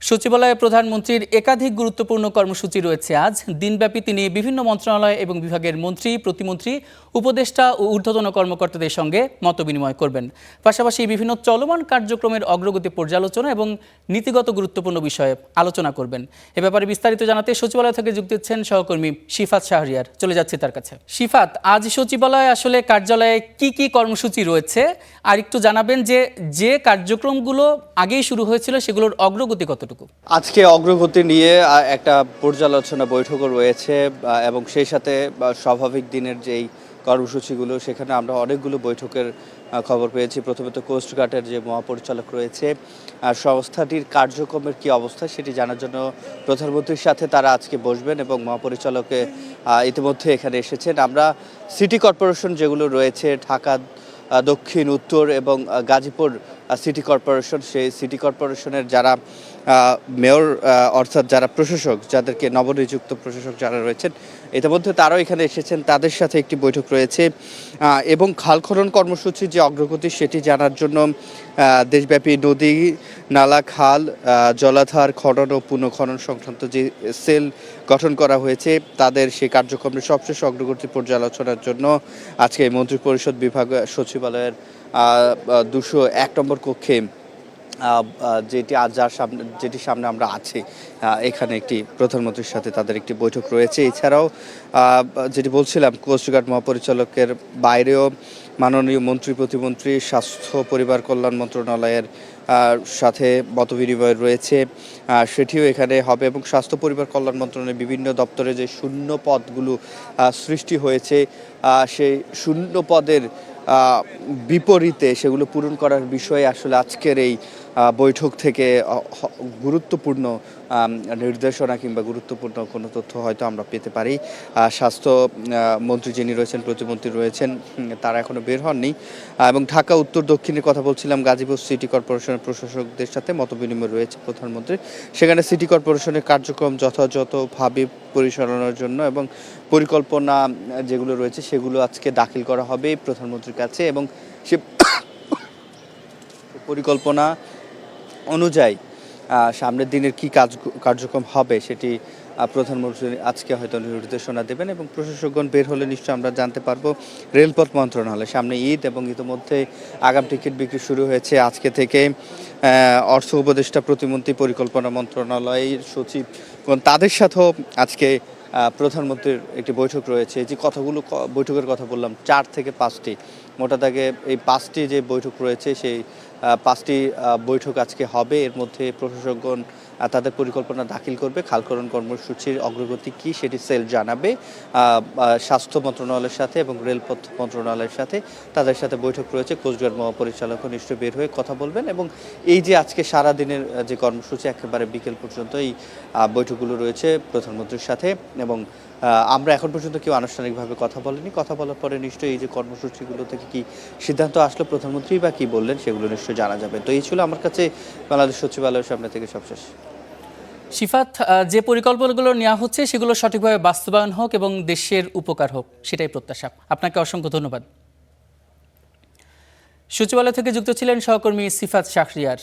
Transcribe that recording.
সচিবালয়ে প্রধানমন্ত্রীর একাধিক গুরুত্বপূর্ণ কর্মসূচি রয়েছে আজ। দিনব্যাপী তিনি বিভিন্ন মন্ত্রণালয় এবং বিভাগের মন্ত্রী, প্রতিমন্ত্রী, উপদেষ্টা ও ঊর্ধ্বতন কর্মকর্তাদের সঙ্গে মতবিনিময় করবেন। পাশাপাশি বিভিন্ন চলমান কার্যক্রমের অগ্রগতি পর্যালোচনা এবং নীতিগত গুরুত্বপূর্ণ বিষয়ে আলোচনা করবেন। এ ব্যাপারে বিস্তারিত জানাতে সচিবালয় থেকে যুক্ত হচ্ছেন সহকর্মী শিফাত শাহরিয়ার। চলে যাচ্ছি তার কাছে। শিফাত, আজ সচিবালয়ে আসলে কার্যালয়ে কি কর্মসূচি রয়েছে আর একটু জানাবেন যে কার্যক্রমগুলো আগেই শুরু হয়েছিল সেগুলোর অগ্রগতি কতটুকু? আজকে অগ্রগতি নিয়ে একটা পর্যালোচনা বৈঠকও রয়েছে এবং সেই সাথে স্বাভাবিক দিনের যেই কর্মসূচিগুলো সেখানে আমরা অনেকগুলো বৈঠকের খবর পেয়েছি। প্রথমত কোস্টগার্ডের যে মহাপরিচালক রয়েছে সংস্থাটির কার্যক্রমের কি অবস্থা সেটি জানার জন্য প্রধানমন্ত্রীর সাথে তারা আজকে বসবেন এবং মহাপরিচালকে ইতিমধ্যে এখানে এসেছেন। আমরা সিটি কর্পোরেশন যেগুলো রয়েছে ঢাকা দক্ষিণ, উত্তর এবং গাজীপুর সিটি কর্পোরেশন, সেই সিটি কর্পোরেশনের যারা মেয়র অর্থাৎ যারা প্রশাসক, যাদেরকে নবনিযুক্ত প্রশাসক যারা রয়েছেন ইতিমধ্যে তারাও এখানে এসেছেন, তাদের সাথে একটি বৈঠক রয়েছে এবং খাল খনন কর্মসূচির যে অগ্রগতি সেটি জানার জন্য দেশব্যাপী নদী, নালা, খাল, জলাধার খনন ও পুনঃখনন সংক্রান্ত যে সেল গঠন করা হয়েছে তাদের সেই কার্যক্রমের সবশেষ অগ্রগতি পর্যালোচনার জন্য আজকে মন্ত্রিপরিষদ বিভাগ সচিবালয়ের 201 নম্বর কক্ষে যেটি সামনে আমরা আছি এখানে একটি প্রধানমন্ত্রীর সাথে তাদের একটি বৈঠক রয়েছে। এছাড়াও যেটি বলছিলাম কোস্টগার্ড মহাপরিচালকের বাইরেও মাননীয় মন্ত্রী, প্রতিমন্ত্রী, স্বাস্থ্য পরিবার কল্যাণ মন্ত্রণালয়ের সাথে মতবিনিময় রয়েছে, সেটিও এখানে হবে এবং স্বাস্থ্য পরিবার কল্যাণ মন্ত্রণালয়ের বিভিন্ন দপ্তরে যে শূন্য পদগুলো সৃষ্টি হয়েছে সেই শূন্য পদের বিপরীতে সেগুলো পূরণ করার বিষয়ে আসলে আজকের এই বৈঠক থেকে গুরুত্বপূর্ণ নির্দেশনা কিংবা গুরুত্বপূর্ণ কোনো তথ্য হয়তো আমরা পেতে পারি। স্বাস্থ্য মন্ত্রী যিনি রয়েছেন, প্রতিমন্ত্রী রয়েছেন, তারা এখনও বের হননি এবং ঢাকা উত্তর দক্ষিণের কথা বলছিলাম, গাজীপুর সিটি কর্পোরেশনের প্রশাসকদের সাথে মতবিনিময় রয়েছে প্রধানমন্ত্রী। সেখানে সিটি কর্পোরেশনের কার্যক্রম যথাযথভাবে পরিচালনার জন্য এবং পরিকল্পনা যেগুলো রয়েছে সেগুলো আজকে দাখিল করা হবে প্রধানমন্ত্রীর কাছে এবং সে পরিকল্পনা অনুযায়ী সামনের দিনের কি কার্যক্রম হবে সেটি প্রধানমন্ত্রী আজকে হয়তো নির্দেশনা দেবেন এবং প্রশাসকগণ বের হলে নিশ্চয়ই আমরা জানতে পারবো। রেলপথ মন্ত্রণালয় সামনে ঈদ এবং ইতিমধ্যে আগাম টিকিট বিক্রি শুরু হয়েছে আজকে থেকে। অর্থ উপদেষ্টা, প্রতিমন্ত্রী, পরিকল্পনা মন্ত্রণালয়ের সচিব তাদের সাথেও আজকে প্রধানমন্ত্রীর একটি বৈঠক রয়েছে। যে বৈঠকের কথা বললাম 4 থেকে 5টি, মোটা দাগে এই 5টি যে বৈঠক রয়েছে সেই 5টি বৈঠক আজকে হবে। এর মধ্যে প্রশাসকগণ তাদের পরিকল্পনা দাখিল করবে, খাল খনন কর্মসূচির অগ্রগতি কী সেটি সেল জানাবে স্বাস্থ্য মন্ত্রণালয়ের সাথে এবং রেলপথ মন্ত্রণালয়ের সাথে। তাদের সাথে বৈঠক রয়েছে। কোস্টগার্ড মহাপরিচালকও নিশ্চয়ই বের হয়ে কথা বলবেন এবং এই যে আজকে সারাদিনের যে কর্মসূচি একেবারে বিকেল পর্যন্ত এই বৈঠকগুলো রয়েছে প্রধানমন্ত্রীর সাথে এবং আমরা এখন পর্যন্ত কেউ আনুষ্ঠানিকভাবে কথা বলেনি। কথা বলার পরে নিশ্চয়ই এই যে কর্মসূচিগুলো থেকে কি সিদ্ধান্ত আসলো, প্রধানমন্ত্রী বা কি বললেন সেগুলো নিশ্চয়ই জানা যাবে। তো এই ছিল আমার কাছে বাংলাদেশ সচিবালয়ের সামনে থেকে সবশেষ। শিফাত, যে পরিকল্পনাগুলো নেওয়া হচ্ছে সেগুলো সঠিকভাবে বাস্তবায়ন হোক এবং দেশের উপকার হোক, সেটাই প্রত্যাশা। আপনাকে অসংখ্য ধন্যবাদ। সচিবালয় থেকে যুক্ত ছিলেন সহকর্মী শিফাত শাহরিয়ার।